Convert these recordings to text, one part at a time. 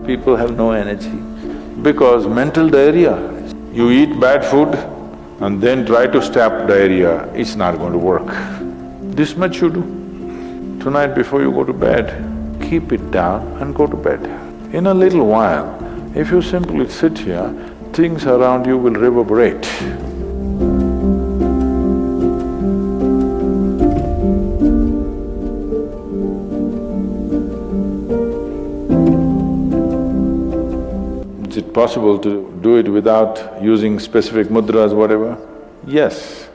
people have no energy? Because mental diarrhea. You eat bad food and then try to stop diarrhea, it's not going to work. This much you do. Tonight before you go to bed, keep it down and go to bed. In a little while, if you simply sit here, things around you will reverberate. Is it possible to do it without using specific mudras, whatever? Yes.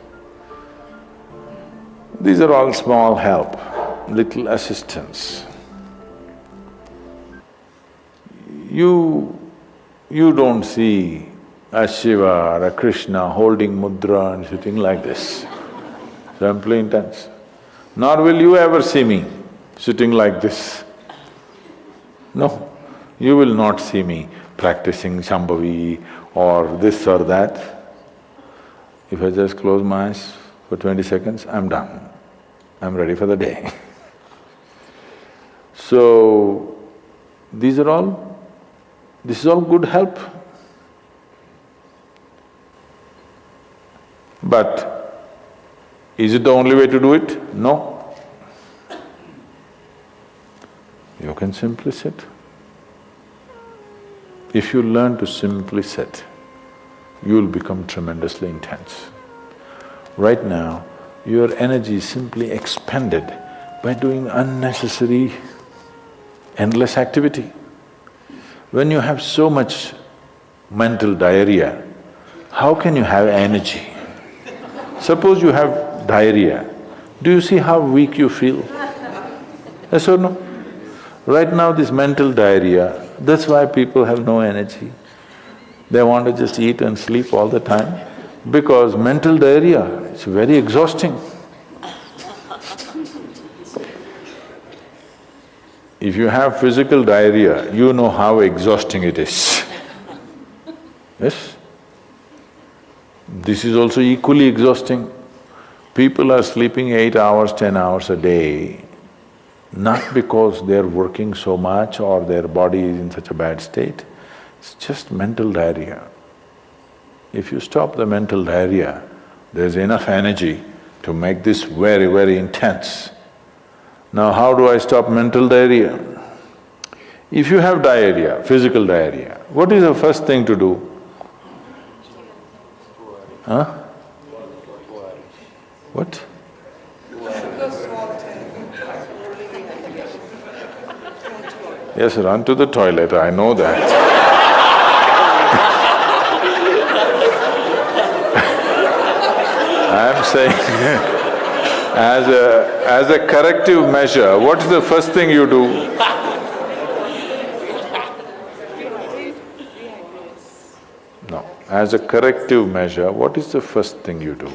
These are all small help, little assistance. You don't see a Shiva or a Krishna holding mudra and sitting like this, simply intense. Nor will you ever see me sitting like this. No, you will not see me practicing Shambhavi or this or that. If I just close my eyes for 20 seconds, I'm done. I'm ready for the day. So, this is all good help. But is it the only way to do it? No. You can simply sit. If you learn to simply sit, you will become tremendously intense. Right now, your energy is simply expended by doing unnecessary, endless activity. When you have so much mental diarrhea, how can you have energy? Suppose you have diarrhea, do you see how weak you feel? Yes or no? Right now this mental diarrhea, that's why people have no energy. They want to just eat and sleep all the time because mental diarrhea is very exhausting. If you have physical diarrhea, you know how exhausting it is. Yes? This is also equally exhausting. People are sleeping 8 hours, 10 hours a day, not because they're working so much or their body is in such a bad state, it's just mental diarrhea. If you stop the mental diarrhea, there's enough energy to make this very, very intense. Now how do I stop mental diarrhea? If you have diarrhea, physical diarrhea, what is the first thing to do? Huh? What? Yes, run to the toilet, I know that. I'm saying as a corrective measure, what is the first thing you do? No, as a corrective measure, what is the first thing you do?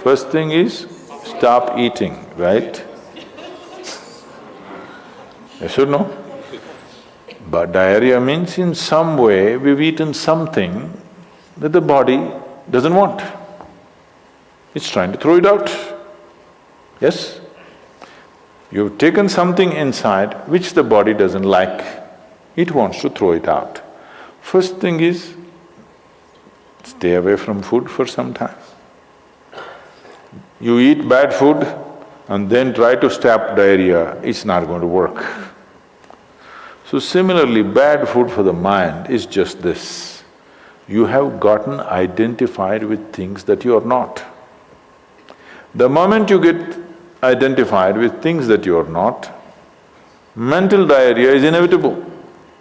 First thing is stop eating, right? Yes or no? But diarrhea means in some way we've eaten something that the body doesn't want. It's trying to throw it out. Yes? You've taken something inside which the body doesn't like, it wants to throw it out. First thing is, stay away from food for some time. You eat bad food and then try to stop diarrhea, it's not going to work. So similarly, bad food for the mind is just this. You have gotten identified with things that you are not. The moment you get identified with things that you are not, mental diarrhea is inevitable.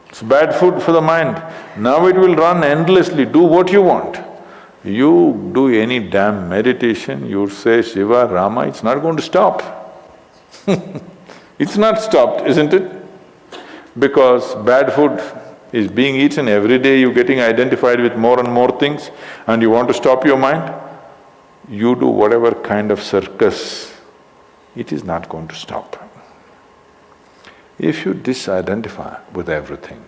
It's bad food for the mind. Now it will run endlessly, do what you want. You do any damn meditation, you say Shiva, Rama, it's not going to stop. It's not stopped, isn't it? Because bad food is being eaten every day, you're getting identified with more and more things and you want to stop your mind, you do whatever kind of circus, it is not going to stop. If you disidentify with everything,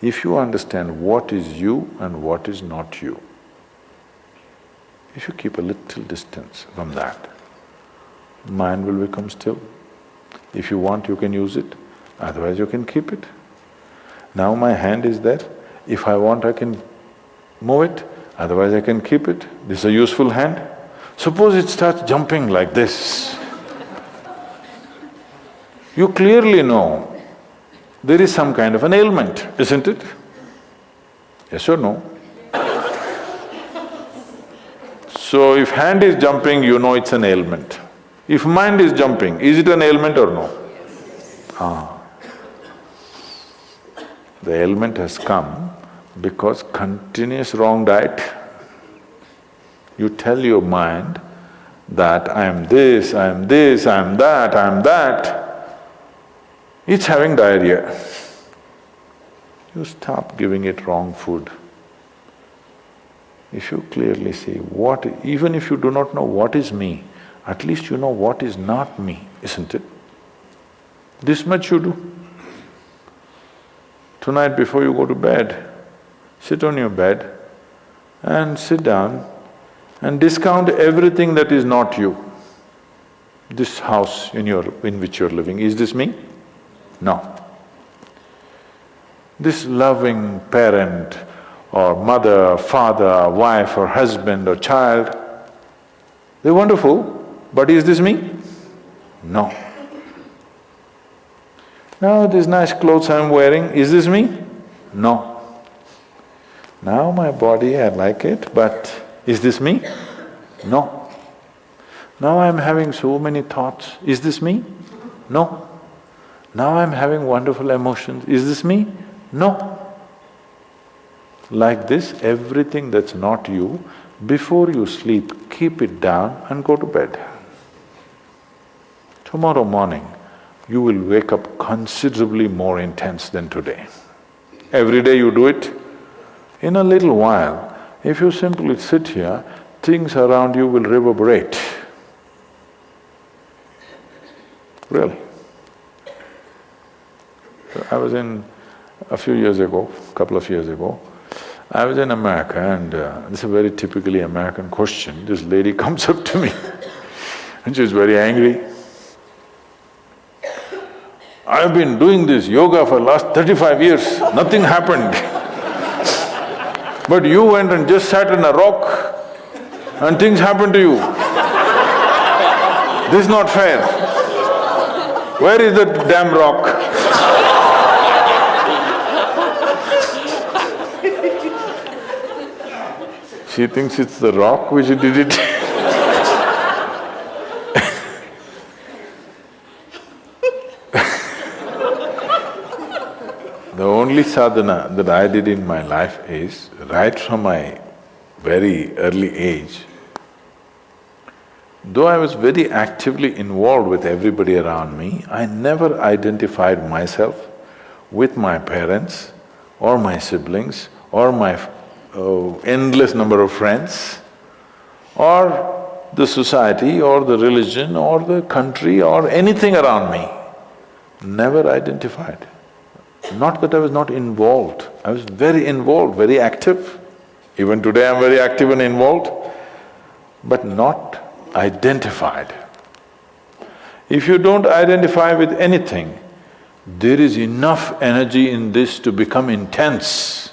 if you understand what is you and what is not you, if you keep a little distance from that, mind will become still. If you want, you can use it. otherwise you can keep it. Now my hand is there, if I want I can move it, otherwise I can keep it. This is a useful hand. Suppose it starts jumping like this. You clearly know there is some kind of an ailment, isn't it? Yes or no? So if hand is jumping, you know it's an ailment. If mind is jumping, is it an ailment or no? The ailment has come because continuous wrong diet. You tell your mind that I am this, I am this, I am that, I am that. It's having diarrhea. You stop giving it wrong food. If you clearly see what… even if you do not know what is me, at least you know what is not me, isn't it? This much you do. Tonight before you go to bed, sit on your bed and sit down and discount everything that is not you. This house in which you're living, is this me? No. This loving parent or mother, father, wife or husband or child, they're wonderful, but is this me? No. Now these nice clothes I'm wearing, is this me? No. Now my body, I like it, but is this me? No. Now I'm having so many thoughts, is this me? No. Now I'm having wonderful emotions, is this me? No. Like this, everything that's not you, before you sleep, keep it down and go to bed. Tomorrow morning, you will wake up considerably more intense than today. Every day you do it. In a little while, if you simply sit here, things around you will reverberate. Really. I was in… a few years ago, couple of years ago, I was in America and this is a very typically American question. This lady comes up to me and she's very angry. I've been doing this yoga for last 35 years, nothing happened. But you went and just sat on a rock and things happened to you. This is not fair. Where is that damn rock? She thinks it's the rock which did it. The only sadhana that I did in my life is, right from my very early age, though I was very actively involved with everybody around me, I never identified myself with my parents or my siblings or my endless number of friends or the society or the religion or the country or anything around me. Never identified. Not that I was not involved, I was very involved, very active. Even today I'm very active and involved, but not identified. If you don't identify with anything, there is enough energy in this to become intense.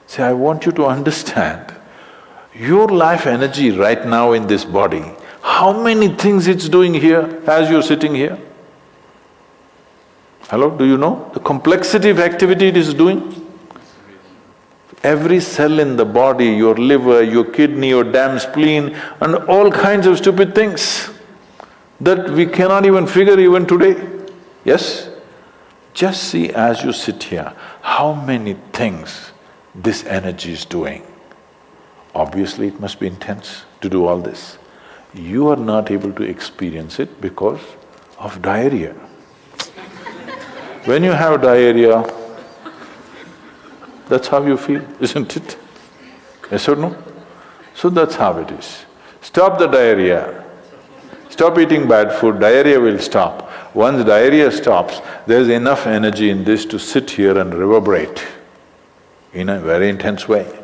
See, I want you to understand, your life energy right now in this body, how many things it's doing here as you're sitting here? Hello, do you know the complexity of activity it is doing? Every cell in the body, your liver, your kidney, your damn spleen and all kinds of stupid things that we cannot even figure even today. Yes? Just see as you sit here, how many things this energy is doing. Obviously it must be intense to do all this. You are not able to experience it because of diarrhea. When you have diarrhea, that's how you feel, isn't it? Yes or no? So that's how it is. Stop the diarrhea. Stop eating bad food, diarrhea will stop. Once diarrhea stops, there's enough energy in this to sit here and reverberate in a very intense way.